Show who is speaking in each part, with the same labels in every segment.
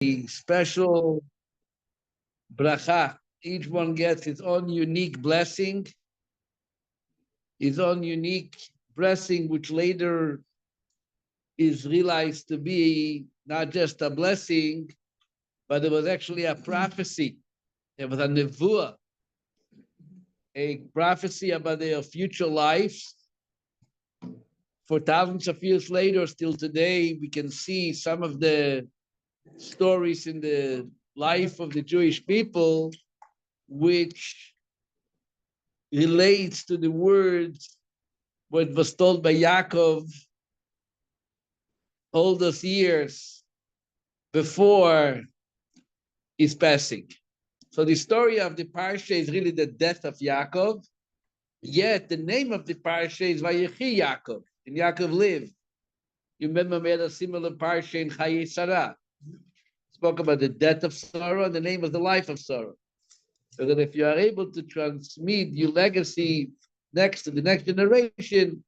Speaker 1: a special bracha. Each one gets its own unique blessing, his own unique blessing, which later is realized to be not just a blessing, but it was actually a prophecy. It was a nevuah, a prophecy about their future life. For thousands of years later, still today, we can see some of the stories in the life of the Jewish people, which relates to the words what was told by Yaakov all those years before his passing. So the story of the Parsha is really the death of Yaakov, yet the name of the Parsha is Vayechi Yaakov, and Yaakov lived. You remember we had a similar Parsha in Chaye Sarah. Spoke about the death of Sarah and the name of the life of Sarah. So that if you are able to transmit your legacy next to the next generation,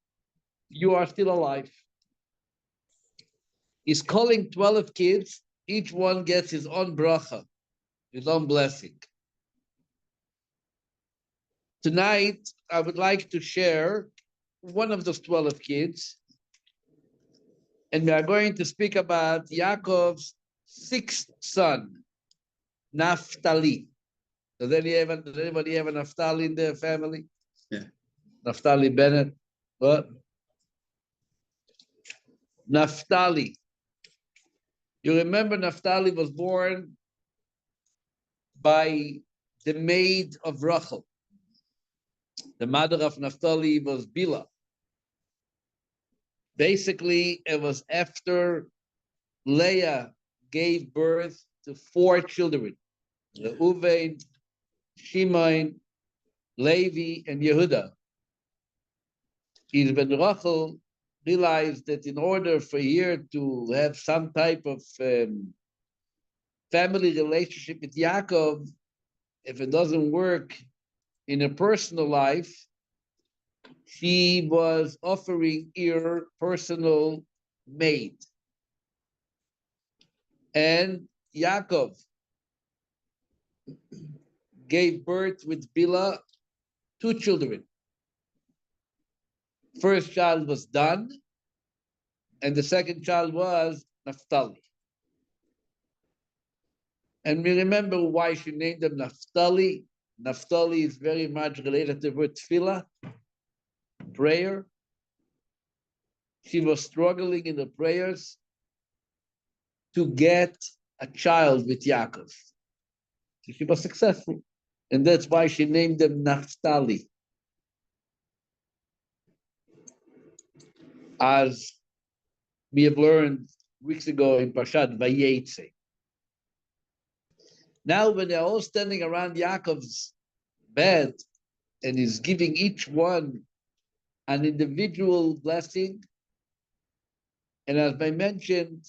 Speaker 1: you are still alive. He's calling 12 kids. Each one gets his own bracha, his own blessing. Tonight, I would like to share one of those 12 kids. And we are going to speak about Yaakov's sixth son, Naphtali. Does anybody have a Naphtali in their family?
Speaker 2: Yeah.
Speaker 1: Naphtali Bennett. What? Naphtali. You remember Naphtali was born by the maid of Rachel. The mother of Naphtali was Bila. Basically, it was after Leah gave birth to 4 children, Reuven, Shimon, Levi, and Yehuda. When Rachel realized that in order for her to have some type of family relationship with Yaakov, if it doesn't work in a personal life, she was offering her personal maid. And Yaakov gave birth with Bila 2 children. First child was Dan, and the second child was Naphtali. And we remember why she named them Naphtali. Naphtali is very much related to the word tefillah, prayer. She was struggling in the prayers to get a child with Yaakov. So she was successful. And that's why she named them Naphtali. As we have learned weeks ago in Parshat Vayechi. Now, when they're all standing around Yaakov's bed and he's giving each one an individual blessing, and as I mentioned,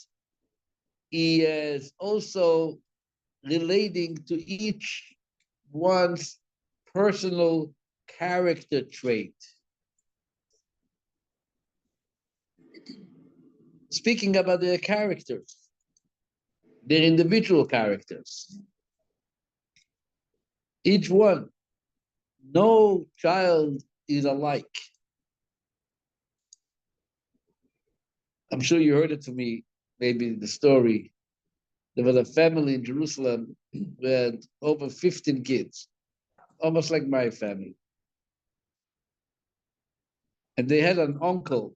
Speaker 1: he is also relating to each one's personal character trait. Speaking about their characters, their individual characters. Each one, no child is alike. I'm sure you heard it from me, maybe the story. There was a family in Jerusalem with over 15 kids, almost like my family. And they had an uncle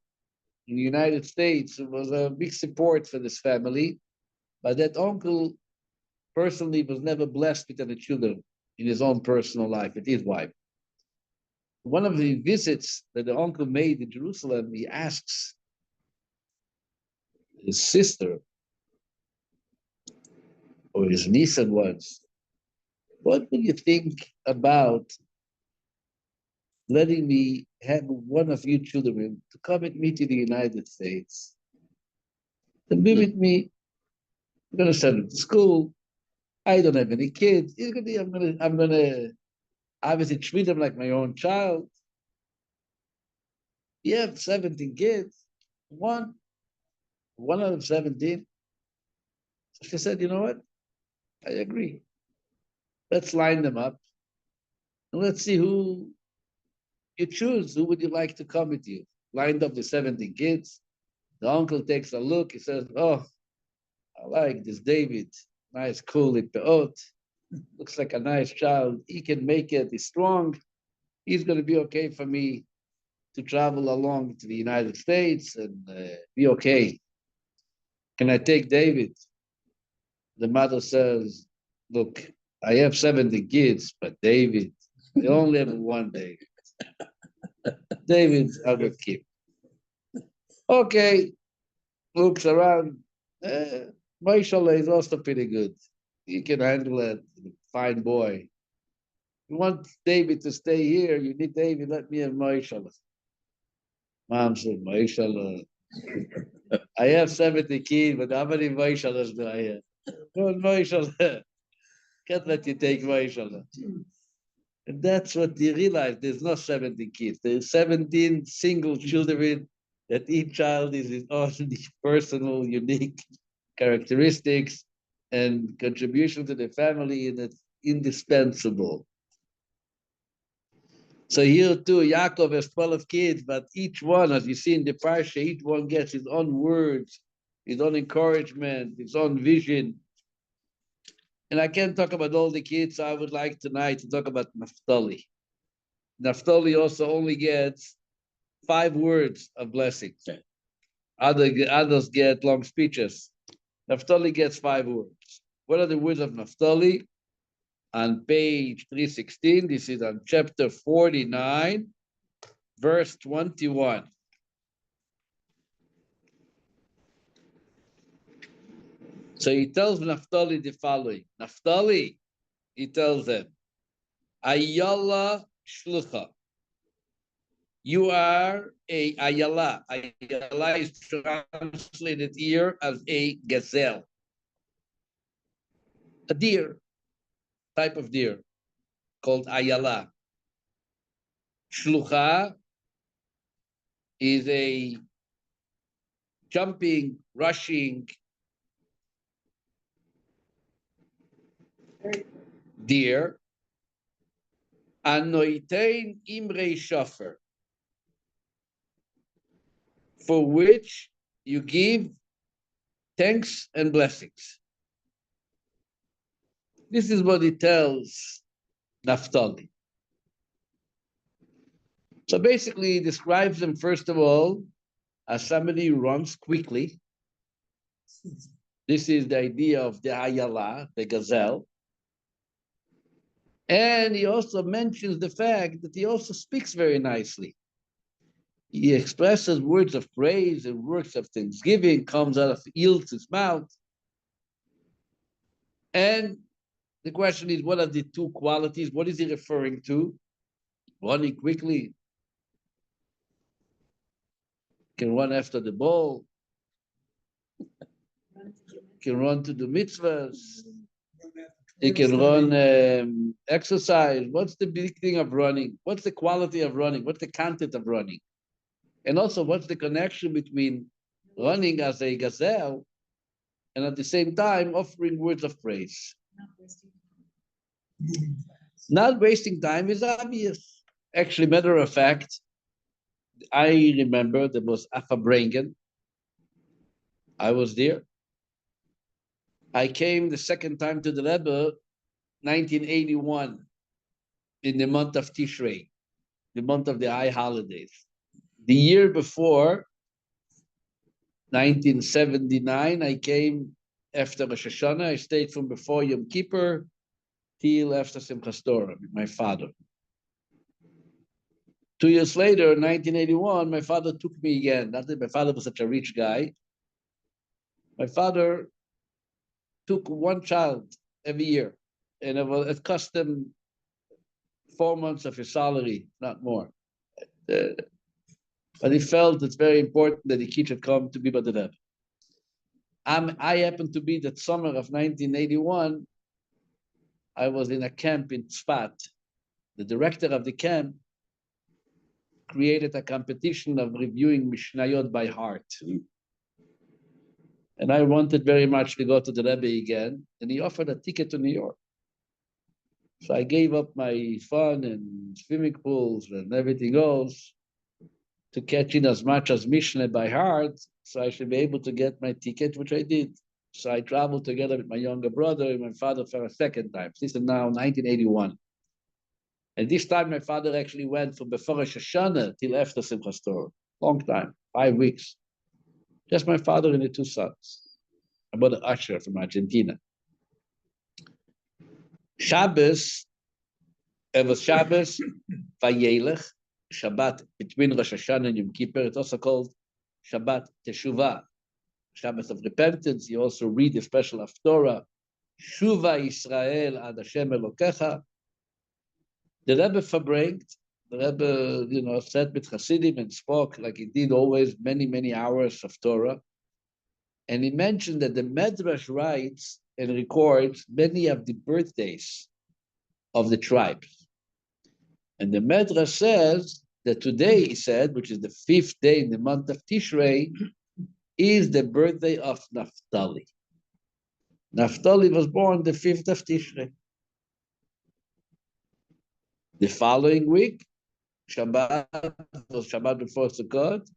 Speaker 1: in the United States who was a big support for this family, but that uncle personally was never blessed with any children in his own personal life with his wife. One of the visits that the uncle made in Jerusalem, he asks his sister, or his niece once, what would you think about letting me have one of you children to come with me to the United States, to be with me? I'm going to send him to school. I don't have any kids. I'm gonna obviously treat him like my own child. You have 17 kids. One out of 17. She said, you know what? I agree. Let's line them up and let's see who you choose. Who would you like to come with you? Lined up the 17 kids. The uncle takes a look. He says, oh, I like this David. Nice, cool, peot. Looks like a nice child. He can make it. He's strong. He's going to be okay for me to travel along to the United States and be okay. Can I take David? The mother says, look, I have 70 kids, but David, they only have one David. David, I will keep. Okay, looks around. Mashallah is also pretty good. He can handle it. Fine boy. You want David to stay here, you need David, let me have Mashallah. Mom said, Mashallah. I have 70 kids, but how many Mashallahs do I have? One Mashallah. Can't let you take Mashallah. And that's what you realize. There's not 17 kids. There's 17 single children that each child is his own personal, unique characteristics and contribution to the family, and it's indispensable. So here too, Yaakov has 12 kids, but each one, as you see in the Parsha, each one gets his own words, his own encouragement, his own vision. And I can't talk about all the kids. I would like tonight to talk about Naphtali. Naphtali also only gets 5 words of blessing. Others get long speeches. Naphtali gets 5 words. What are the words of Naphtali? On page 316, this is on chapter 49, verse 21. So he tells Naphtali the following. Naphtali, he tells them, Ayala Shlucha. You are a Ayala. Ayala is translated here as a gazelle. A deer, type of deer, called Ayala. Shlucha is a jumping, rushing deer. Anoitein imrei shofer, for which you give thanks and blessings. This is what he tells Naphtali. So basically, he describes them, first of all, as somebody who runs quickly. This is the idea of the Ayala, the gazelle. And he also mentions the fact that he also speaks very nicely. He expresses words of praise and words of thanksgiving, comes out of his mouth. And the question is, what are the 2 qualities? What is he referring to? Running quickly, can run after the ball, can run to do mitzvahs, he can run exercise. What's the big thing of running? What's the quality of running? What's the content of running? And also, what's the connection between running as a gazelle and at the same time offering words of praise? Not wasting time is obvious. Actually, matter of fact, I remember there was Afabrengen. I was there. I came the second time to the Rebbe, 1981, in the month of Tishrei, the month of the high holidays. The year before, 1979, I came after Rosh Hashanah. I stayed from before Yom Kippur till after Simchas Torah with my father. 2 years later, 1981, my father took me again. Not that my father was such a rich guy. My father took one child every year, and it cost him 4 months of his salary, not more. But he felt it's very important that the kid should come to be by the Rebbe. I happened to be that summer of 1981, I was in a camp in Tzfat. The director of the camp created a competition of reviewing Mishnayot by heart. And I wanted very much to go to the Rebbe again, and he offered a ticket to New York. So I gave up my fun and swimming pools and everything else to catch in as much as Mishnah by heart, so I should be able to get my ticket, which I did. So I traveled together with my younger brother and my father for a second time. This is now 1981. And this time my father actually went from before Rosh Hashanah till after Simchas Torah. Long time, 5 weeks. Just my father and the 2 sons. I bought an usher from Argentina. Shabbos, it was Shabbos, Vayelech, Shabbat between Rosh Hashanah and Yom Kippur. It's also called Shabbat Teshuvah, Shabbat of repentance. You also read the special Haftorah, Shuva Yisrael ad Hashem Elokecha. The Rebbe verbringt, the Rebbe, sat with Hasidim and spoke like he did always, many, many hours of Torah. And he mentioned that the Medrash writes and records many of the birthdays of the tribes. And the Medrash says that today, he said, which is the 5th day in the month of Tishrei, is the birthday of Naphtali. Naphtali was born the 5th of Tishrei. The following week, Shabbat was Shabbat before Sukkot,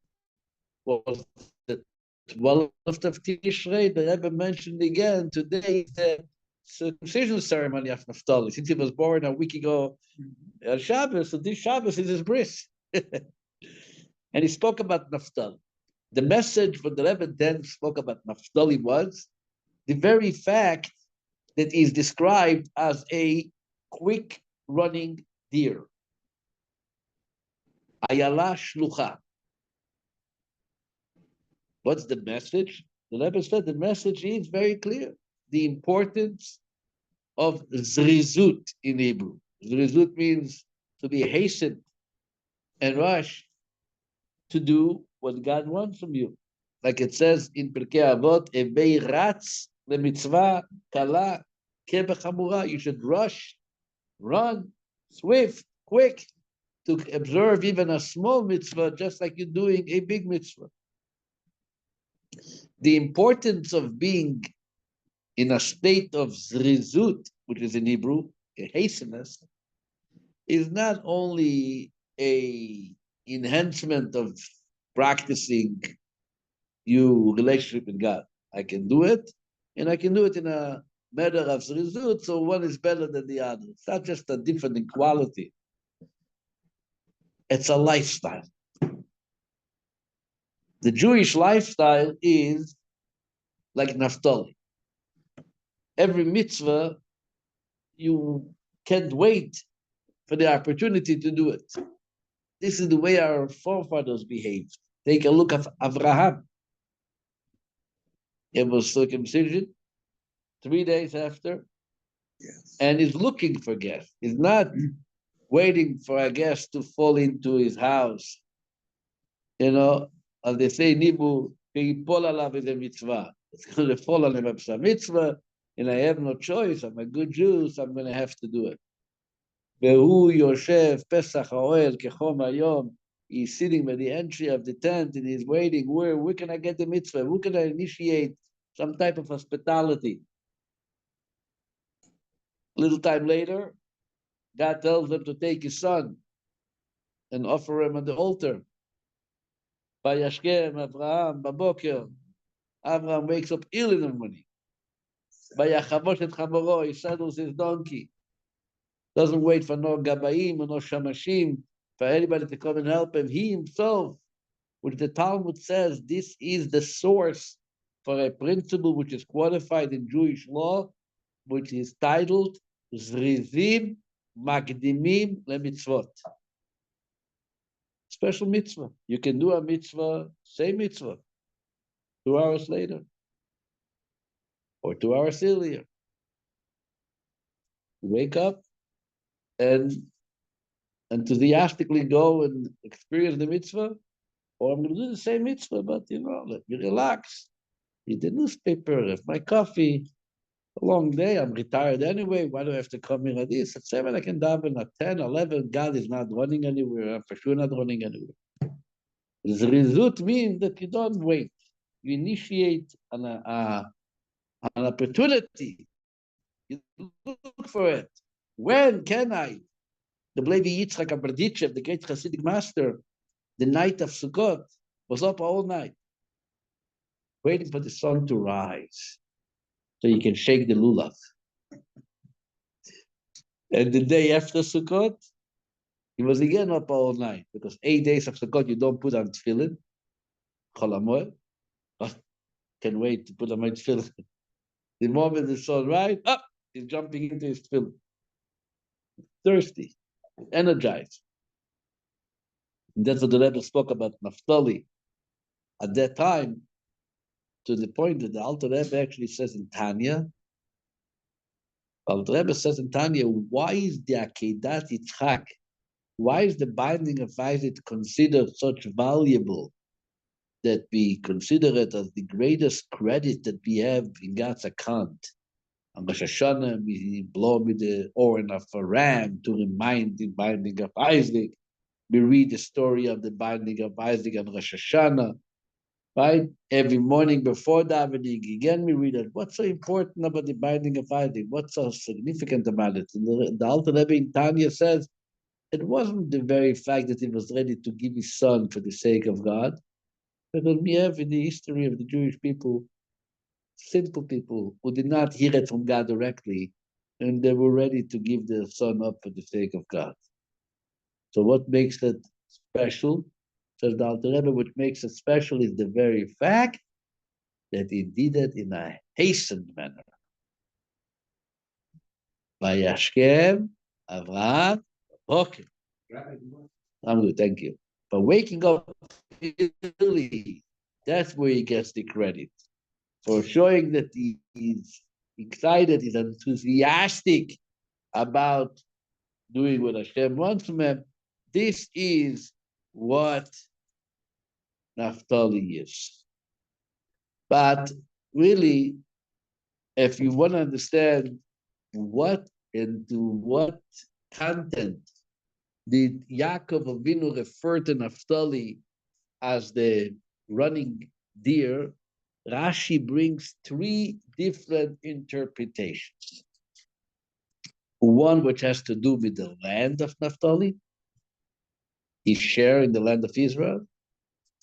Speaker 1: was the 12th of Tishrei. The Rebbe mentioned again, today is the circumcision ceremony of Naphtali. Since he was born a week ago on Shabbos, so this Shabbos is his bris. And he spoke about Naphtali. The message for the Rebbe then spoke about Naphtali was the very fact that is described as a quick running deer. Ayala shlucha. What's the message? The Rebbe said the message is very clear. The importance of zrizut in Hebrew. Zrizut means to be hastened and rush to do what God wants from you. Like it says in Pirkei Avot, Evei ratz lemitzvah kala kebechamura. You should rush, run, swift, quick, to observe even a small mitzvah, just like you're doing a big mitzvah. The importance of being in a state of zrizut, which is in Hebrew, a hasteness, is not only a enhancement of practicing your relationship with God. I can do it, and I can do it in a matter of zrizut, so one is better than the other. It's not just a different in quality. It's a lifestyle. The Jewish lifestyle is like Naphtali. Every mitzvah, you can't wait for the opportunity to do it. This is the way our forefathers behaved. Take a look at Abraham. It was circumcision 3 days after, yes. And he's looking for guests. He's not waiting for a guest to fall into his house. As they say, Nibu, is a mitzvah. It's going to fall on him as a mitzvah, and I have no choice. I'm a good Jew, so I'm going to have to do it. Vehu Yoshev Pesach Haoel Kechom Hayom. He's sitting by the entry of the tent and he's waiting. Where can I get the mitzvah? Who can I initiate some type of hospitality? A little time later, God tells him to take his son and offer him on the altar. Vayashkem Avraham Baboker. Avraham wakes up ill in the morning. Vayachavosh et chamoro. He saddles his donkey. Doesn't wait for no gabayim or no shamashim, for anybody to come and help him. He himself, which the Talmud says, this is the source for a principle which is qualified in Jewish law, which is titled Zrizim Magdimim LeMitzvot. Special mitzvah. You can do a mitzvah, same mitzvah, 2 hours later, or 2 hours earlier. Wake up and enthusiastically go and experience the mitzvah, or I'm going to do the same mitzvah, but let me relax. Read the newspaper, have my coffee. A long day, I'm retired anyway. Why do I have to come in at this? At 7, I can daven. At 10, 11, God is not running anywhere. I'm for sure not running anywhere. Zrizut means that you don't wait. you initiate an opportunity. You look for it. When can I? The Levi Yitzchak Aberditchev, the great Hasidic master, the night of Sukkot, was up all night, waiting for the sun to rise so you can shake the lulav. And the day after Sukkot, he was again up all night because 8 days of Sukkot you don't put on tefillin, cholamoy. Can wait to put on my tefillin. The moment the sun rises, up, he's jumping into his tefillin. Thirsty, energized. And that's what the Rebbe spoke about Naphtali. At that time, to the point that the Alter Rebbe actually says in Tanya, Alter Rebbe says in Tanya, why is the Akedat Yitzchak, why is the binding of Isaac considered such valuable that we consider it as the greatest credit that we have in God's account? On Rosh Hashanah, we blow with the horn of a ram to remind the binding of Isaac. We read the story of the binding of Isaac on Rosh Hashanah, right? Every morning before davening, again we read it. What's so important about the binding of Isaac? What's so significant about it? And the Alter Rebbe in Tanya says, it wasn't the very fact that he was ready to give his son for the sake of God, because we have in the history of the Jewish people, simple people who did not hear it from God directly, and they were ready to give their son up for the sake of God. So what makes it special, says the Alter Rebbe, what makes it special is the very fact that he did it in a hastened manner. Vayashkem, Avraham, okay. I'm good, thank you. But waking up early, that's where he gets the credit. For showing that he's excited, he's enthusiastic about doing what Hashem wants from him. This is what Naphtali is. But really, if you want to understand what and to what content did Yaakov Avinu refer to Naphtali as the running deer, Rashi brings 3 different interpretations. One which has to do with the land of Naphtali, his share in the land of Israel.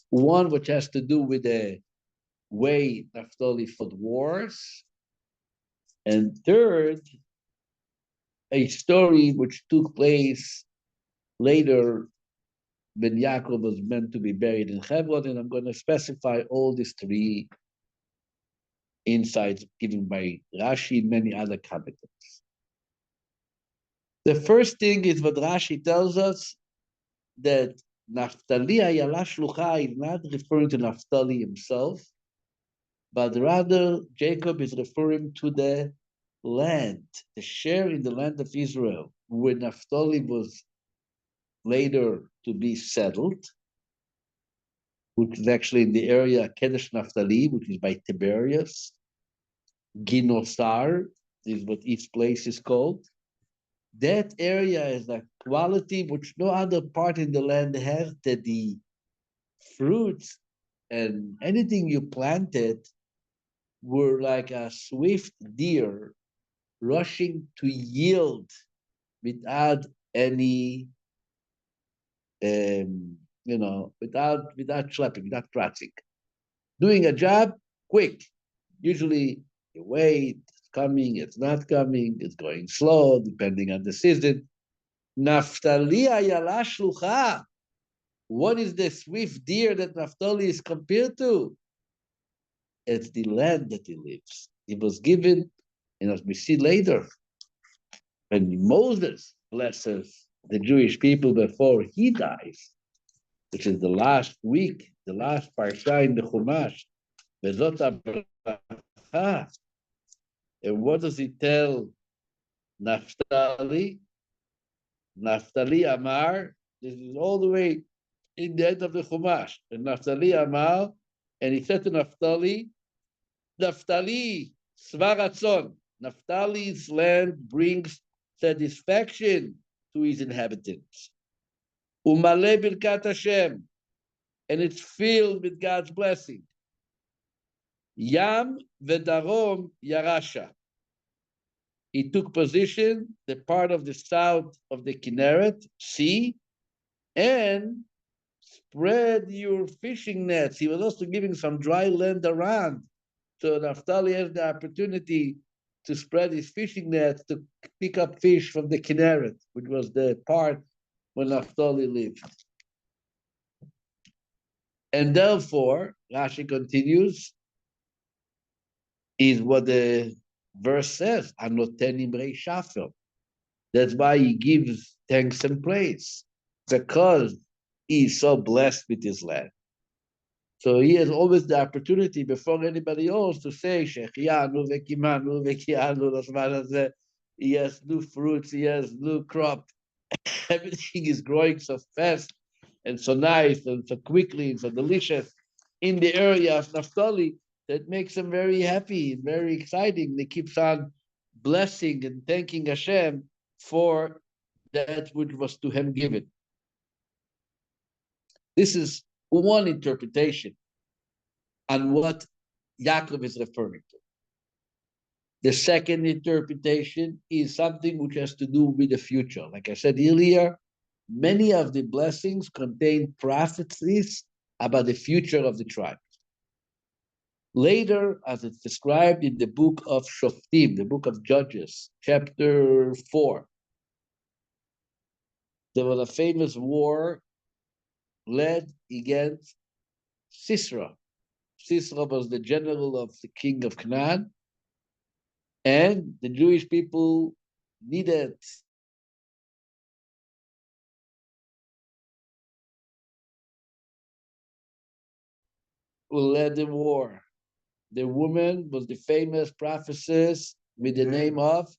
Speaker 1: One which has to do with the way Naphtali fought wars. And third, a story which took place later when Yaakov was meant to be buried in Hebron, and I'm going to specify all these 3 insights given by Rashi and many other commentators. The first thing is what Rashi tells us, that Naphtali Ayala Shlucha is not referring to Naphtali himself, but rather Jacob is referring to the land, the share in the land of Israel, where Naphtali was later to be settled, which is actually in the area Kedesh Naphtali, which is by Tiberias. Ginosar is what each place is called. That area is a quality which no other part in the land has, that the fruits and anything you planted were like a swift deer rushing to yield without any, without schlepping, without kratzing. Doing a job quick. Usually you wait, it's coming, it's not coming, it's going slow, depending on the season. Naphtali ayala shlucha. What is the swift deer that Naphtali is compared to? It's the land that he lives. It was given, and as we see later, when Moses blesses the Jewish people before he dies, which is the last week, the last Parsha in the Chumash, Vezot HaBracha. And what does he tell Naphtali? Naphtali Amar, this is all the way in the end of the Chumash. And Naphtali Amar, and he said to Naphtali, Naphtali, Svaratzon, Naphtali's land brings satisfaction to his inhabitants. Umale Birkat Hashem, and it's filled with God's blessing. Yam v'darom yarasha. He took position, the part of the south of the Kinneret Sea, and spread your fishing nets. He was also giving some dry land around. So Naphtali has the opportunity to spread his fishing nets to pick up fish from the Kinneret, which was the part where Naphtali lived. And therefore, Rashi continues, is what the verse says, Anotenim rei shafer. That's why he gives thanks and praise, because he is so blessed with his land. So he has always the opportunity before anybody else to say, Shechianu vekimanu vekianu lasman. He has new fruits, he has new crop. Everything is growing so fast and so nice and so quickly and so delicious in the area of Naphtali that makes him very happy and very exciting. He keeps on blessing and thanking Hashem for that which was to him given. This is one interpretation on what Yaakov is referring to. The second interpretation is something which has to do with the future. Like I said earlier, many of the blessings contain prophecies about the future of the tribe. Later, as it's described in the book of Shoftim, the book of Judges, chapter 4, there was a famous war led against Sisera. Sisera was the general of the king of Canaan, and the Jewish people needed who led the war. The woman was the famous prophetess with the name of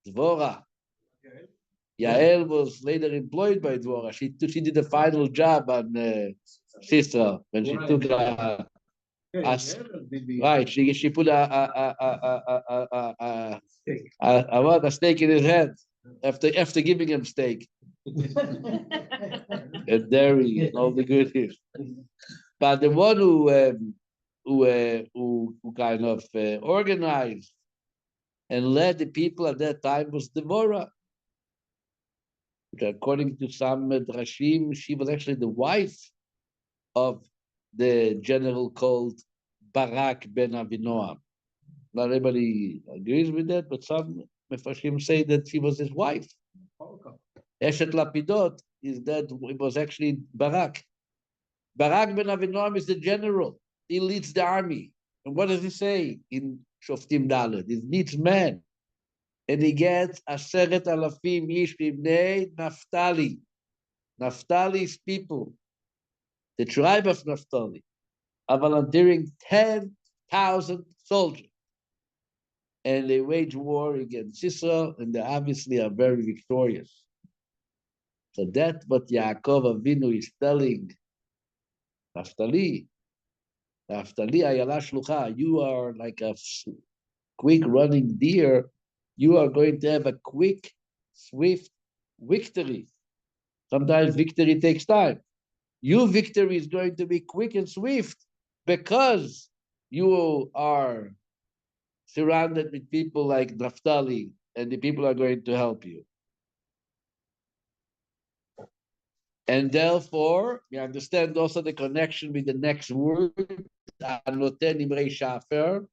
Speaker 1: Dvorah. Yael was later employed by Dvorah. She did the final job on Sisera when she took right. She put a steak in his head after giving him steak and dairy and all the goodies. But the one who kind of organized and led the people at that time was Devorah. According to some drashim, she was actually the wife of the general called Barak ben Avinoam. Not everybody agrees with that, but some Mefarshim say that she was his wife. Eshet Lapidot is that it was actually Barak. Barak ben Avinoam is the general. He leads the army. And what does he say in Shoftim Dalet? He needs men. And he gets Aseret Alafim Ish Mibnei Naphtali. Naphtali's people, the tribe of Naphtali, are volunteering 10,000 soldiers. And they wage war against Sisera, and they obviously are very victorious. So that's what Yaakov Avinu is telling Naphtali. Naphtali Ayala Shlucha, you are like a quick running deer. You are going to have a quick, swift victory. Sometimes victory takes time. Your victory is going to be quick and swift because you are surrounded with people like Naphtali, and the people are going to help you. And therefore, we understand also the connection with the next word, Anotenim rei shafer,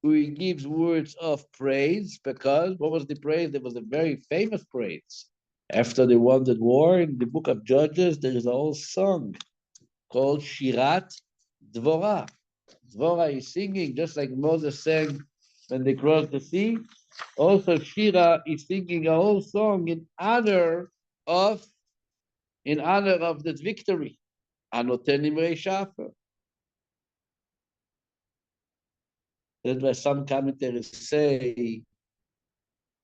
Speaker 1: who he gives words of praise, because what was the praise? There was a very famous praise. After they won the war, in the book of Judges, there is a whole song called Shirat Dvorah. Dvorah is singing, just like Moses sang when they crossed the sea. Also, Shira is singing a whole song in honor of this victory. Anotenim rei shafer. That's why some commentators say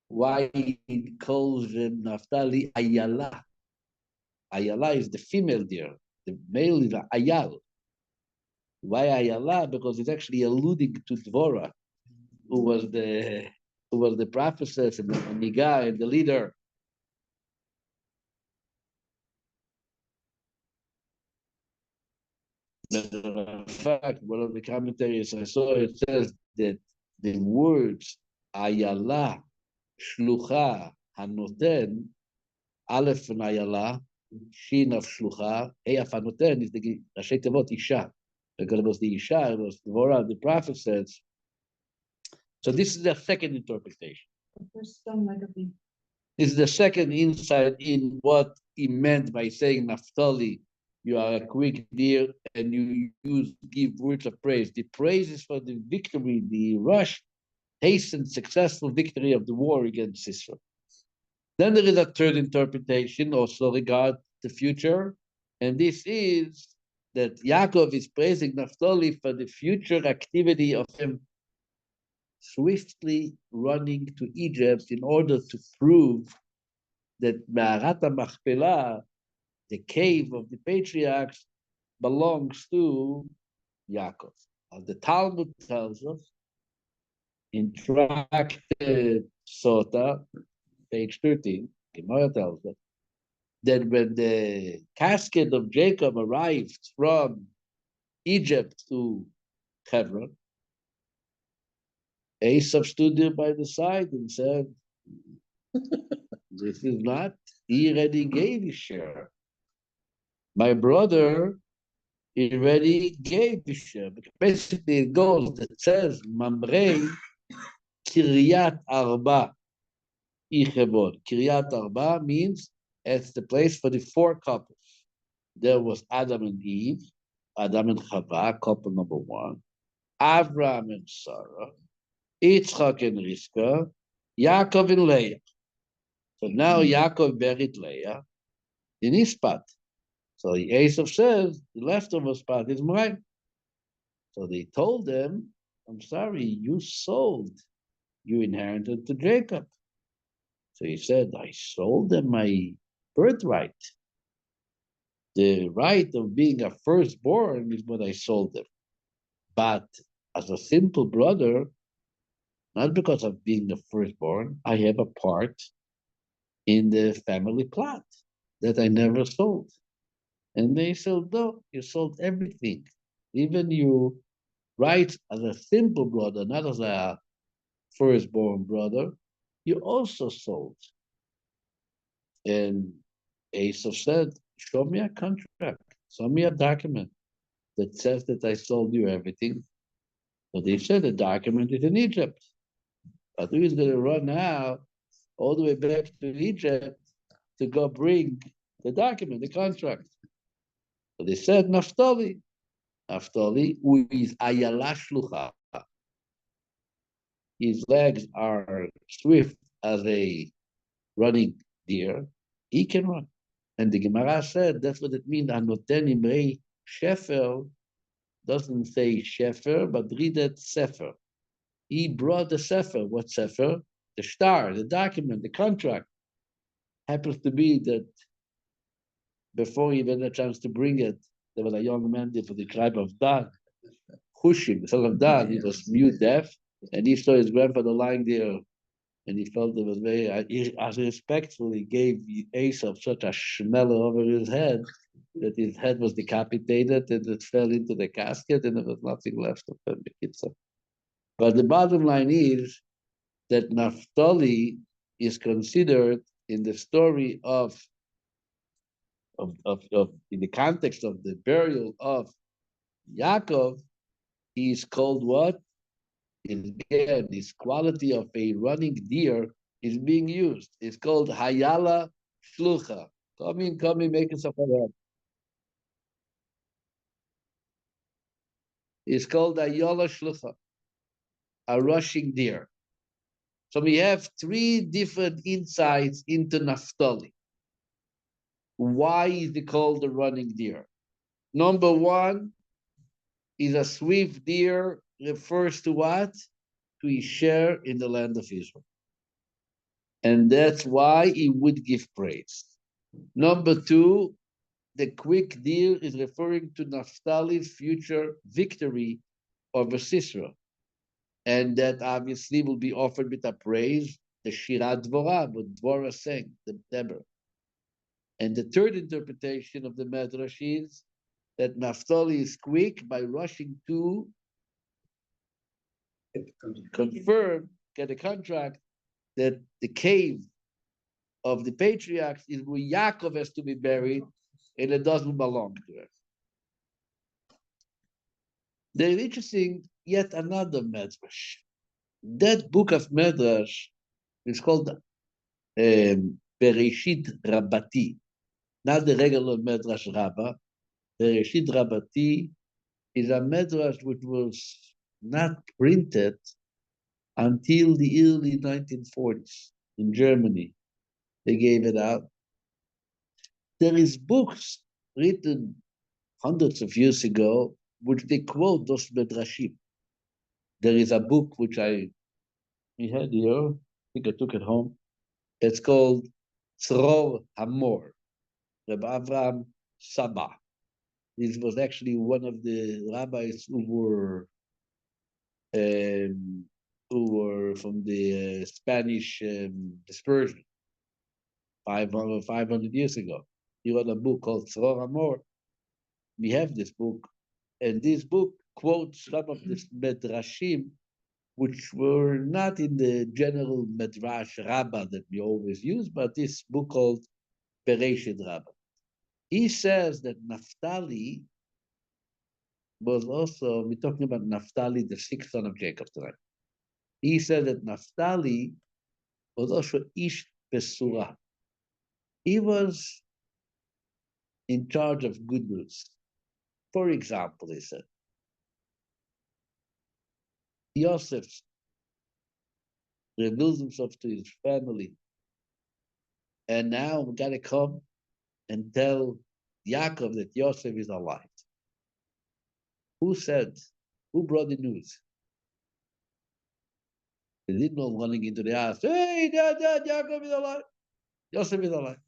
Speaker 1: why he calls Naphtali Ayala. Ayala is the female deer. The male is Ayal. Why Ayala? Because it's actually alluding to Dvorah, who was the prophetess and the Manigah and the leader. Matter of fact, one of the commentaries I saw, it says that the words Ayala, Shlucha, Hanoten, Aleph and Ayala, Shin of Shlucha, Hey of Hanoten is the Rashi Tevot Isha. Because it was the Isha, it was the Vorah, the prophet says. So this is the second interpretation. This is the second insight in what he meant by saying Naphtali, you are a quick deer, and you give words of praise. The praise is for the victory, the rush, hastened, successful victory of the war against Sisera. Then there is a third interpretation, also regard the future, and this is that Yaakov is praising Naphtali for the future activity of him swiftly running to Egypt in order to prove that Ma'arat Machpelah, the cave of the patriarchs, belongs to Yaakov. As the Talmud tells us in Tractate Sota, page 13, Gemara tells us that when the casket of Jacob arrived from Egypt to Hebron, Esau stood there by the side and said, this is not, he already gave his share. My brother already gave his share. Basically, it goes, that says, Mamrei Kiryat Arba Ichebon. Kiryat Arba means it's the place for the four couples. There was Adam and Eve, Adam and Chava, couple number one, Abraham and Sarah, Yitzchak and Rivka, Yaakov and Leah. So now Yaakov buried Leah in his spot. So Esau says, the leftover spot is mine. So they told them, I'm sorry, you sold your inheritance to Jacob. So he said, I sold them my birthright. The right of being a firstborn is what I sold them. But as a simple brother, not because of being the firstborn, I have a part in the family plot that I never sold. And they said, no, you sold everything. Even your right as a simple brother, not as a firstborn brother, you also sold. And Esau said, show me a contract, show me a document that says that I sold you everything. So they said the document is in Egypt. But who is going to run now all the way back to Egypt to go bring the document, the contract? So they said Naphtali. Naphtali, who is Ayala Shlucha. His legs are swift as a running deer. He can run. And the Gemara said that's what it means. Anoten imrei shefer doesn't say shefer, but read it sefer. He brought the sefer. What sefer? The star, the document, the contract. Happens to be that before he even had a chance to bring it, there was a young man there for the tribe of Dan, Hushim, the son of Dan. He was mute deaf, and he saw his grandfather lying there, and he felt it was very, as respectfully gave Esau such a schmeller over his head that his head was decapitated and it fell into the casket and there was nothing left of him. But the bottom line is that Naphtali is considered in the story of in the context of the burial of Yaakov, he is called what? Again, this quality of a running deer is being used. It's called Hayala Shlucha. Come in, make yourself at home. It's called Hayala Shlucha, a rushing deer. So we have three different insights into Naphtali. Why is it called the running deer? Number one is a swift deer refers to what? To his share in the land of Israel. And that's why he would give praise. Number two, the quick deer is referring to Naphtali's future victory over Sisera. And that obviously will be offered with a praise, the Shirat Dvorah, what Dvorah sang, the Deborah. And the third interpretation of the Medrash is that Naphtali is quick by rushing to confirm, get a contract that the cave of the patriarchs is where Yaakov has to be buried, and it doesn't belong to her. There is interesting yet another medrash. That book of medrash is called Bereshit Rabbati, not the regular medrash Rabbah. Bereshit Rabbati is a medrash which was not printed until the early 1940s in Germany. They gave it out. There is books written hundreds of years ago which they quote those medrashim. There is a book which we had here. I think I took it home. It's called Tzror Hamor, Rabbi Avraham Saba. This was actually one of the rabbis who were from the Spanish dispersion 500 years ago. He wrote a book called Tzror Hamor. We have this book, and this book quotes some of the medrashim which were not in the general Medrash Rabbah that we always use, but this book called Bereshit Rabbah. He says that Naphtali was also, we're talking about Naphtali, the sixth son of Jacob tonight. He said that Naphtali was also Ish Besura. He was in charge of good news. For example, he said, Yosef reveals himself to his family, and now we got to come and tell Yaakov that Yosef is alive. Who said? Who brought the news? They didn't know running into the house. Hey, Dad, Yaakov is alive. Yosef is alive.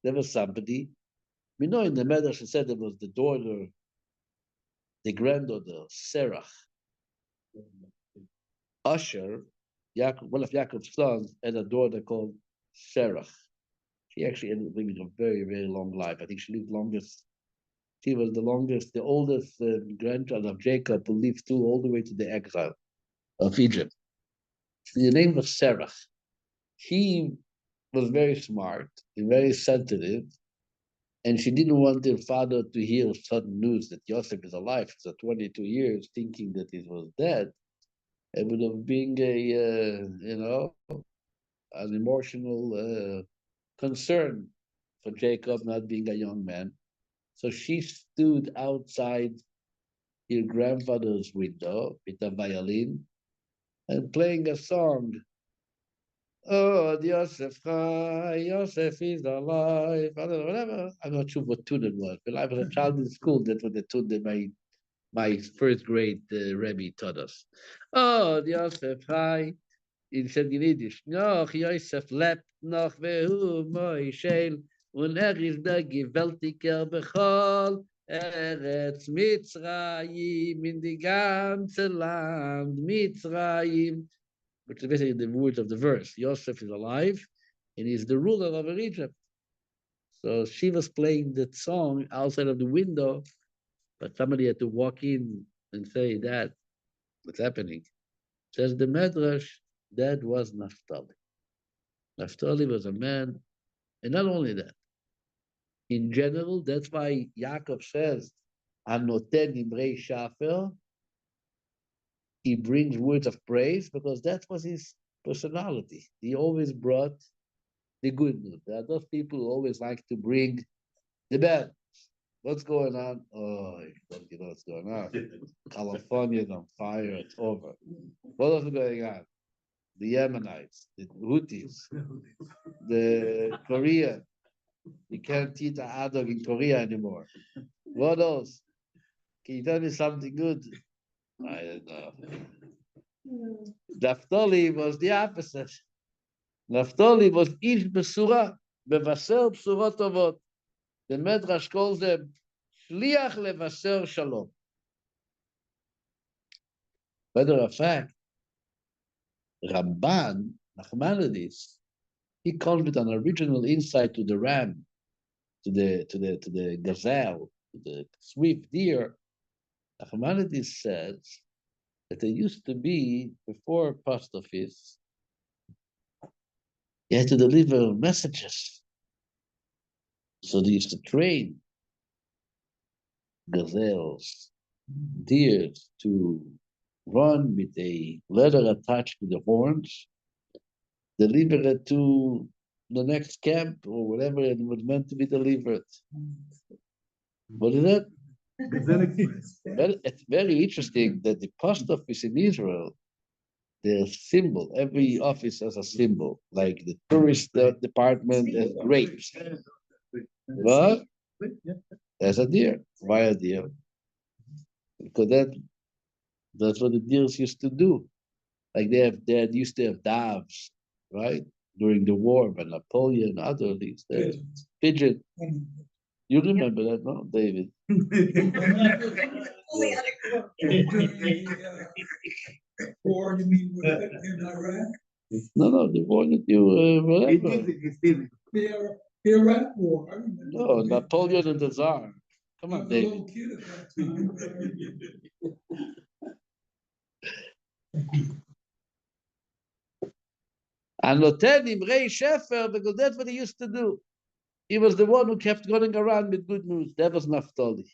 Speaker 1: There was somebody. We know in the Medrash said there was the daughter, the granddaughter, Sarah. Asher, Yaakov, one of Yaakov's sons, had a daughter called Sarah. She actually ended up living a very, very long life. I think she lived longest. She was the oldest grandchild of Jacob who lived through all the way to the exile of Egypt. The name was Sarah. She was very smart and very sensitive, and she didn't want her father to hear sudden news that Yosef is alive for 22 years, thinking that he was dead. It would have been an emotional concern for Jacob not being a young man. So she stood outside her grandfather's window with a violin and playing a song. Oh, Yosef, Yosef is alive. I don't know, whatever. I'm not sure what tune it was, but I was a child in school. That was the tune that my first grade Rabbi taught us. Oh, Yosef, hi. He said in Yiddish, noch Yosef lebt noch vehu Moishel und ist der gewaltiger bechol Eretz Mitzrayim in die ganze Land Mitzrayim, which is basically the words of the verse. Yosef is alive and he's the ruler over Egypt. So she was playing that song outside of the window, but somebody had to walk in and say, Dad, what's happening? Says the Medrash, that was Naphtali. Naphtali was a man, and not only that, in general, that's why Yaakov says, Anoten imrei shafer, he brings words of praise, because that was his personality. He always brought the good news. There are those people who always like to bring the bad. What's going on? Oh, you know what's going on. California's on fire, it's over. What else is going on? The Yemenites, the Houthis, the Korea. You can't eat a hot dog in Korea anymore. What else? Can you tell me something good? I don't know. Naphtali was the opposite. Naphtali was ish besura, bevaser bsurot tovot. The Medrash calls them shliach levaser shalom. Matter of fact, Ramban, Nachmanides, he comes with an original insight to the ram, to the gazelle, the swift deer, Nachmanides says that there used to be, before post office, you had to deliver messages. So they used to train gazelles, deers to run with a leather attached to the horns, deliver it to the next camp or whatever it was meant to be delivered. What is that? Well, it's very interesting that the post office in Israel, their symbol, every office has a symbol, like the tourist department has grapes. What? There's a deer. Why a deer? Because that's what the deers used to do. Like they used to have doves, right? During the war, but Napoleon and other things, pigeon. You remember that, no, David?
Speaker 2: Or you mean in Iraq?
Speaker 1: No, the war that you remember.
Speaker 2: The Iraq War. I remember.
Speaker 1: No, Napoleon and the Tsar. Come
Speaker 2: I
Speaker 1: on,
Speaker 2: was a
Speaker 1: David.
Speaker 2: little kid at that time.
Speaker 1: And Lotenim, Ray Shefer, because that's what he used to do. He was the one who kept going around with good news. That was Naphtali.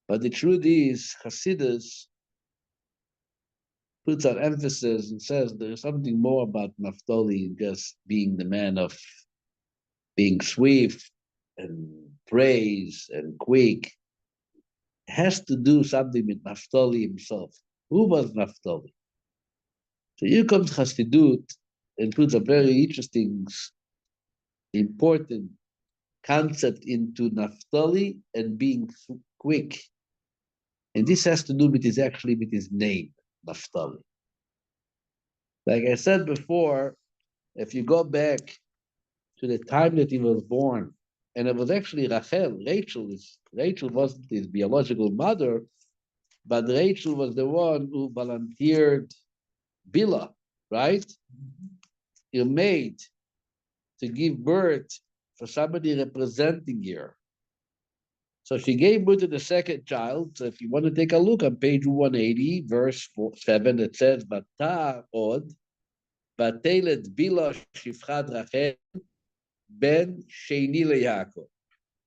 Speaker 1: But the truth is, Hasidus puts an emphasis and says there's something more about Naphtali than just being the man of being swift and praise and quick. It has to do something with Naphtali himself. Who was Naphtali? So here comes Hasidut and puts a very interesting, important concept into Naphtali and being quick. And this has to do with his name, Naphtali. Like I said before, if you go back to the time that he was born, and it was actually Rachel wasn't his biological mother, but Rachel was the one who volunteered Bila, right? Your maid to give birth for somebody representing her. So she gave birth to the second child. So if you want to take a look on page 180, verse 7, it says, Bata od, Batelet Bila Shifchat Rachel ben Sheni leYaakov.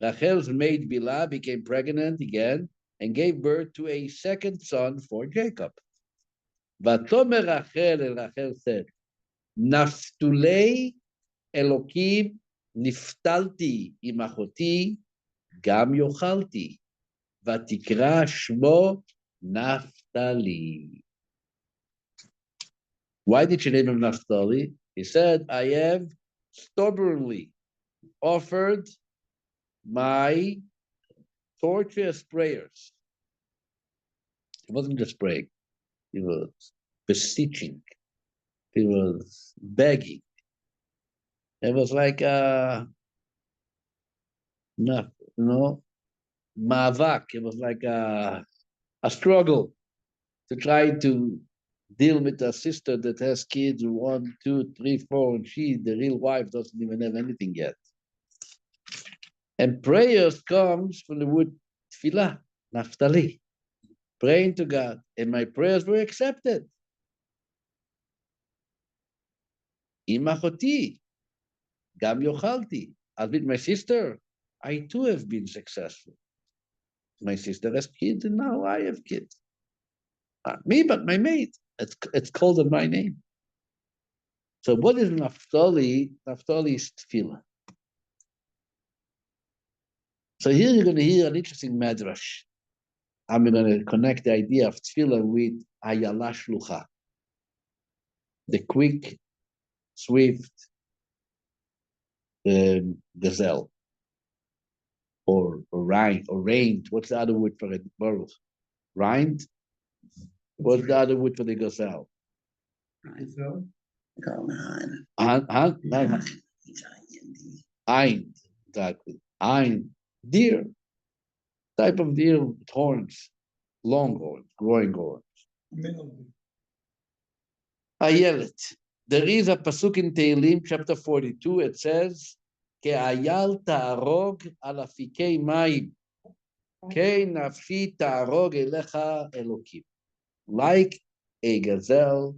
Speaker 1: Rachel's maid Bila became pregnant again and gave birth to a second son for Jacob. Vatomer Rachel, and Rachel said, Naftulei Elokim niftalti im achoti gam yochalti. Vatikra shmo Naphtali. Why did she name him Naphtali? He said, I have stubbornly offered my torturous prayers. He wasn't just praying, he was beseeching, he was begging. It was like mavak. It was like a struggle to try to deal with a sister that has kids 1, 2, 3, 4, and she, the real wife, doesn't even have anything yet. And prayers comes from the word tefillah, Naphtali, praying to God, and my prayers were accepted. Imachoti, gam yochalti. As with my sister, I too have been successful. My sister has kids, and now I have kids. Not me, but my mate. It's called in my name. So what is Naphtali? Naphtali is tefillah. So here you're going to hear an interesting medrash. I'm going to connect the idea of tefillah with ayala shlucha, the quick, swift gazelle, or reined. What's the other word for it? Reined? What's the other word for the gazelle? Ein, exactly. Ein, deer, type of deer with horns, long horns, growing horns. Ayelet. There is a pasuk in Tehillim, chapter 42. It says, כאייל תהרוג על אפיקי מים, כן נפשי תהרוג אליך אלוקים. Like a gazelle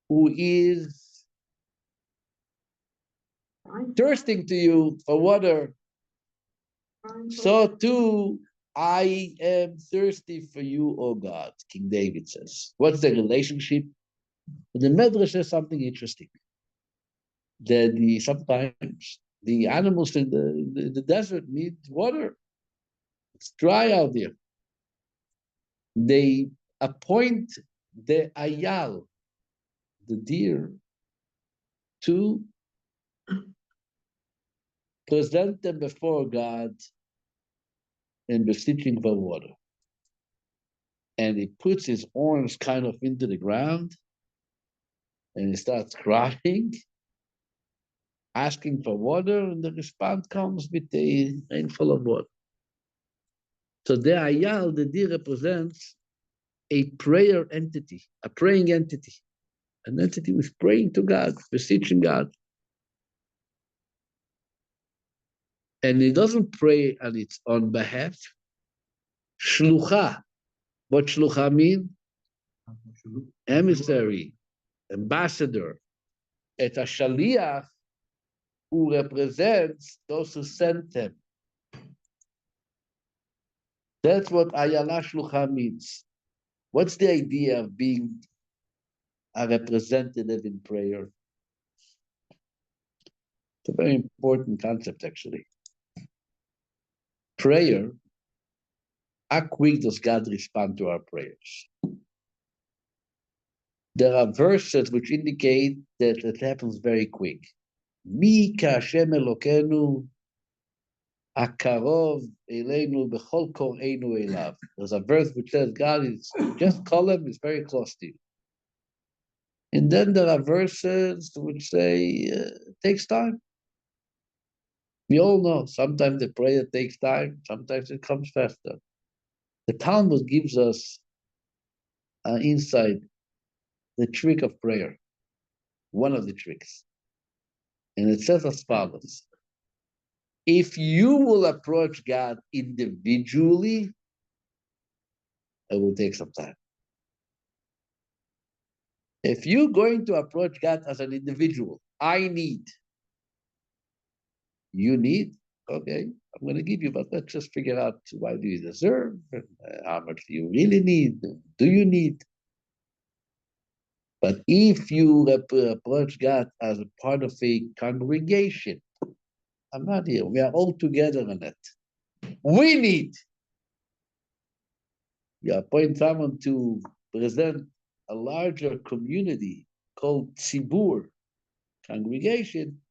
Speaker 1: who is thirsting to you for water, so too I am thirsty for you, O God, King David says. What's the relationship? The Medrash says something interesting. That sometimes the animals in the desert need water. It's dry out there. They appoint the ayal, the deer, to present them before God and beseeching for water. And he puts his horns kind of into the ground and he starts crying, asking for water, and the response comes with a rainfall of water. So the ayal, the deer, represents a prayer entity, a praying entity, an entity who's praying to God, beseeching God. And he doesn't pray on its own behalf. Shlucha. What shlucha mean? Emissary, ambassador. Et a shaliach, who represents those who sent them. That's what ayala shlucha means. What's the idea of being a representative in prayer? It's a very important concept, actually. Prayer, how quick does God respond to our prayers? There are verses which indicate that it happens very quick. Mi k'Hashem Elokenu akarov eleinu b'chol kor'einu elav. There's a verse which says God is, just call him, is very close to you. And then there are verses which say it takes time. We all know sometimes the prayer takes time, sometimes it comes faster. The Talmud gives us an insight, the trick of prayer, one of the tricks. And it says as follows: if you will approach God individually, it will take some time. If you're going to approach God as an individual, I need, you need, okay, I'm going to give you, but let's just figure out why do you deserve, how much do you really need, do you need? But if you approach God as a part of a congregation, I'm not here, we are all together on it. We need. You appoint someone to present a larger community called tzibur, congregation,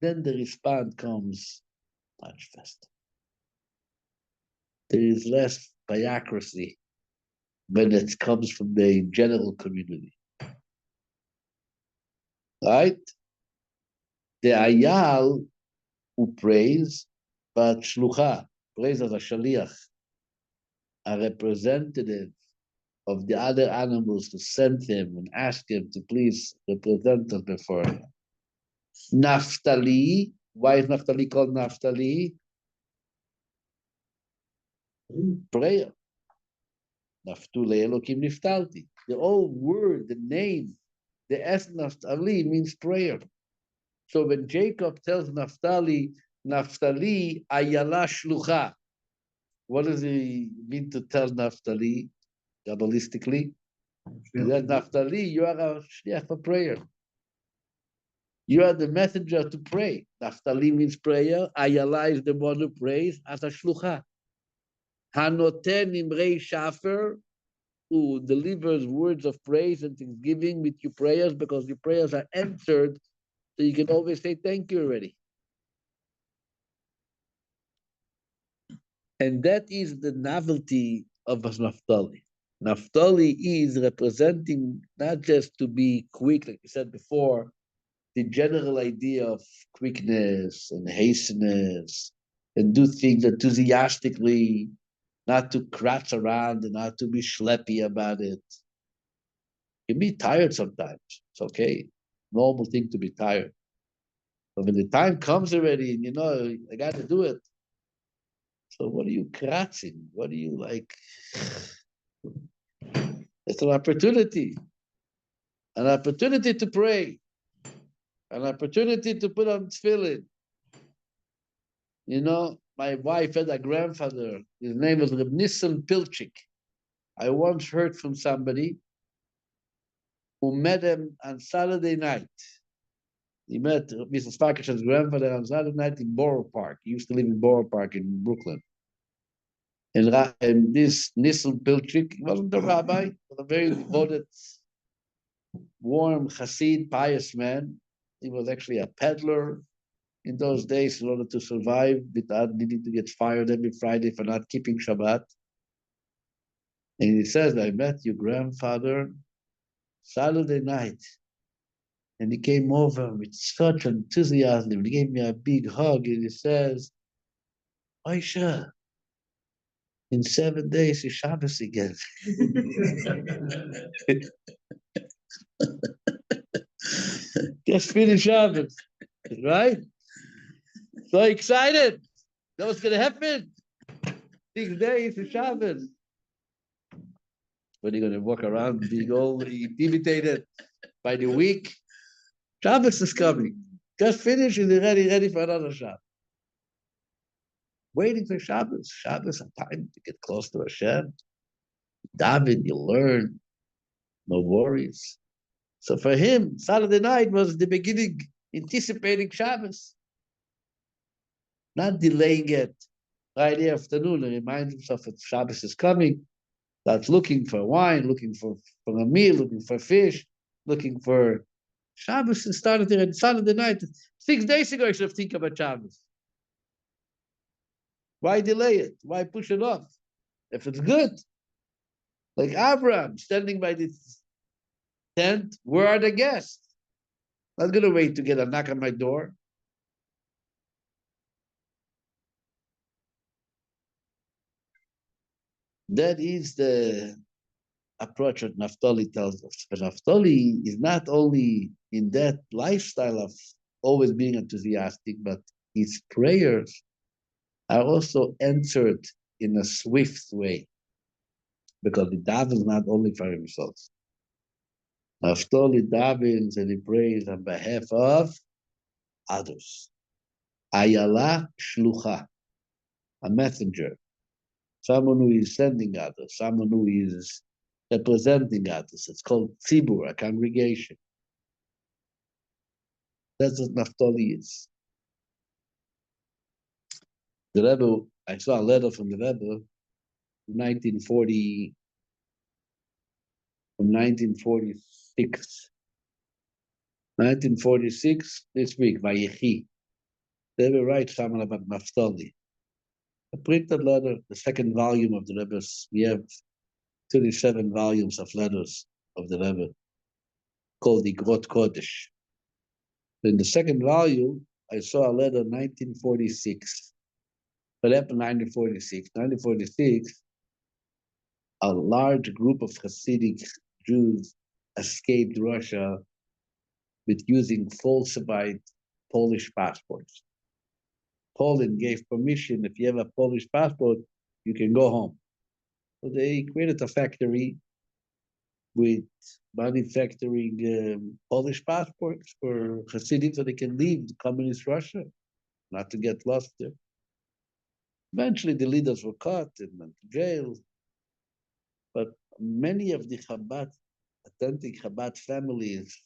Speaker 1: then the response comes much faster. There is less bureaucracy when it comes from the general community. Right? The ayal who prays, but shlucha, prays as a shaliach, a representative of the other animals to send him and ask him to please represent us before him. Naphtali, why is Naphtali called Naphtali? Prayer. Naftule Elokim Niftalti. The old word, the name, the essence of Naphtali means prayer. So when Jacob tells Naphtali, Naphtali ayala shlucha, what does he mean to tell Naphtali, Kabbalistically? That Naphtali, you are a shliach for prayer. You are the messenger to pray. Naphtali means prayer. Ayala is the one who prays as a shlucha. Hanoten imrei shafer, who delivers words of praise and thanksgiving with your prayers, because your prayers are answered, so you can always say thank you already. And that is the novelty of Naphtali. Naphtali is representing not just to be quick, like you said before, the general idea of quickness and hasteness, and do things enthusiastically, not to crouch around and not to be schleppy about it. You can be tired sometimes. It's okay. Normal thing to be tired. But when the time comes already, and I got to do it. So what are you kratzing? What are you like? It's an opportunity to pray, an opportunity to put on tefillin. My wife had a grandfather. His name was Reb Nissan Pilchik. I once heard from somebody who met him on Saturday night. He met Mrs. Farkash's grandfather on Saturday night in Borough Park. He used to live in Borough Park in Brooklyn. And this Nissan Pilchik, he wasn't a rabbi, but a very devoted, warm, Hasid, pious man. He was actually a peddler in those days in order to survive without needing to get fired every Friday for not keeping Shabbat. And he says, I met your grandfather Saturday night. And he came over with such enthusiasm. He gave me a big hug and he says, Aisha, in 7 days is Shabbos again. Just finished Shabbos, right? So excited. That was going to happen. 6 days is Shabbos. When are you going to walk around being all intimidated by the week? Shabbos is coming. Just finished and ready for another Shabbos. Waiting for Shabbos. Shabbos, a time to get close to Hashem. David, you learn. No worries. So for him, Saturday night was the beginning, anticipating Shabbos. Not delaying it Friday afternoon and remind himself that Shabbos is coming. That's looking for wine, looking for a meal, looking for fish, looking for Shabbos. It started on Saturday night. 6 days ago, I should have think about Shabbos. Why delay it? Why push it off? If it's good, like Abraham standing by this tent, where are the guests? Not going to wait to get a knock on my door. That is the approach that Naphtali tells us. But Naphtali is not only in that lifestyle of always being enthusiastic, but his prayers are also answered in a swift way, because he davens not only for himself. Naphtali davens and he prays on behalf of others. Ayala shlucha, a messenger, someone who is sending others, someone who is representing others. It's called tzibur, a congregation. That's what Naphtali is. The Rebbe, I saw a letter from the Rebbe from 1946. 1946, this week, Vayechi. The Rebbe writes something about Naphtali. I printed letter, the second volume of the Rebbe's. We have 37 volumes of letters of the Rebbe called the Grot Kodesh. In the second volume, I saw a letter 1946. What happened 1946? 1946, a large group of Hasidic Jews escaped Russia with using falsified Polish passports. Poland gave permission, if you have a Polish passport, you can go home. So they created a factory with manufacturing Polish passports for Hasidim so they can leave the communist Russia, not to get lost there. Eventually, the leaders were caught and went to jail. But many of the authentic Chabad families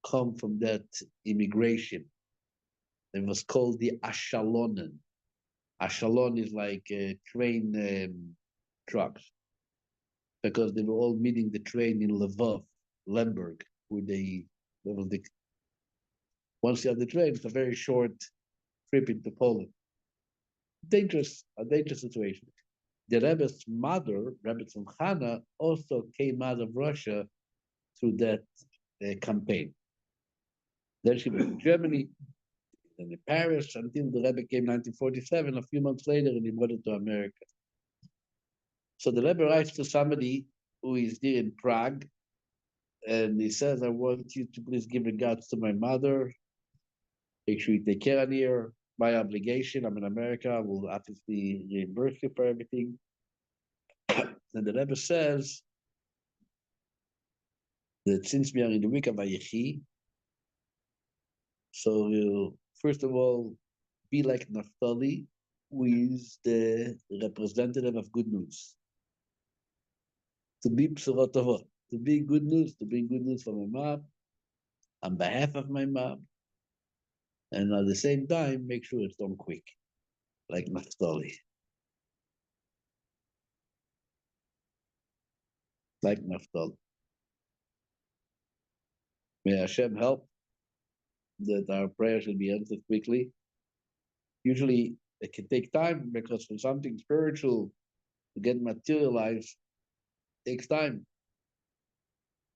Speaker 1: come from that immigration. It was called the Ashalonen. Ashalon is like train trucks, because they were all meeting the train in Lvov, Lemberg, where once you have the train, it's a very short trip into Poland. A dangerous situation. The Rebbe's mother, Rebbe Tzimchana, also came out of Russia through that campaign. Then she went to Germany, then in Paris, until the Rebbe came 1947, a few months later, and he brought it to America. So the Rebbe writes to somebody who is there in Prague, and he says, I want you to please give regards to my mother. Make sure you take care of here. My obligation, I'm in America, I will obviously reimburse you for everything. And the Rebbe says that since we are in the week of Vayechi, so we'll first of all be like Naphtali, who is the representative of good news. To be B'sorot Tovot, to be good news, to bring good news for my mom, on behalf of my mom, and at the same time, make sure it's done quick, like Naphtali. Like Naphtali. May Hashem help that our prayers will be answered quickly. Usually, it can take time because for something spiritual to get materialized, takes time.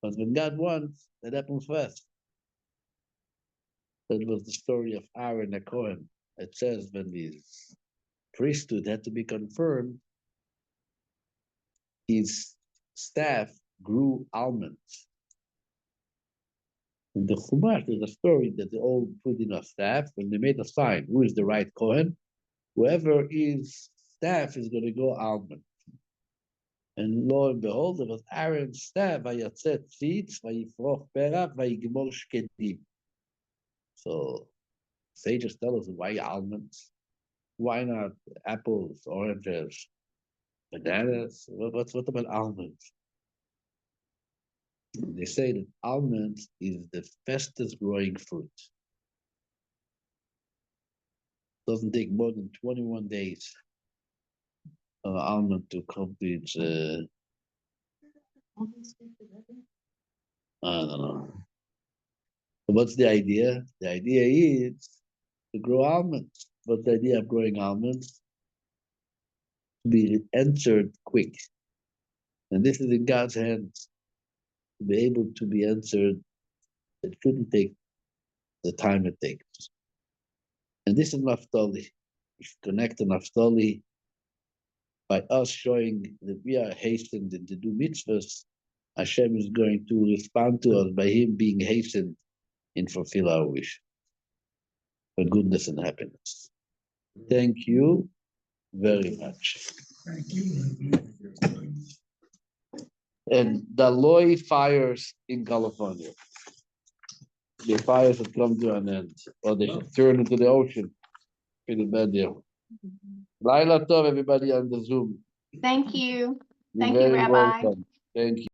Speaker 1: But when God wants, that happens fast. That was the story of Aaron the Kohen. It says when his priesthood had to be confirmed, his staff grew almonds. In the Chumash, there's a story that they all put in a staff. When they made a sign, who is the right Kohen? Whoever is staff is going to go almond. And lo and behold, it was Aaron's staff. Vayatzet seeds, vayifroch perach, vayigmor shkedim. So sages tell us why almonds? Why not apples, oranges, bananas? What about almonds? They say that almonds is the fastest growing fruit. Doesn't take more than 21 days for an almond to come to its, I don't know. What's the idea? The idea is to grow almonds. What's the idea of growing almonds? To be answered quick. And this is in God's hands. To be able to be answered, it shouldn't take the time it takes. And this is Naphtali. We should connect to Naphtali by us showing that we are hastened to do mitzvahs. Hashem is going to respond to us by Him being hastened and fulfill our wish for goodness and happiness. Thank you very much.
Speaker 2: Thank you.
Speaker 1: And the Loy fires in California. The fires have come to an end, or they should turn into the ocean. Pretty bad deal. Laila Tov, everybody on the Zoom.
Speaker 3: Thank you.
Speaker 1: You're
Speaker 3: Thank you,
Speaker 1: very
Speaker 3: Rabbi.
Speaker 1: welcome. Thank you.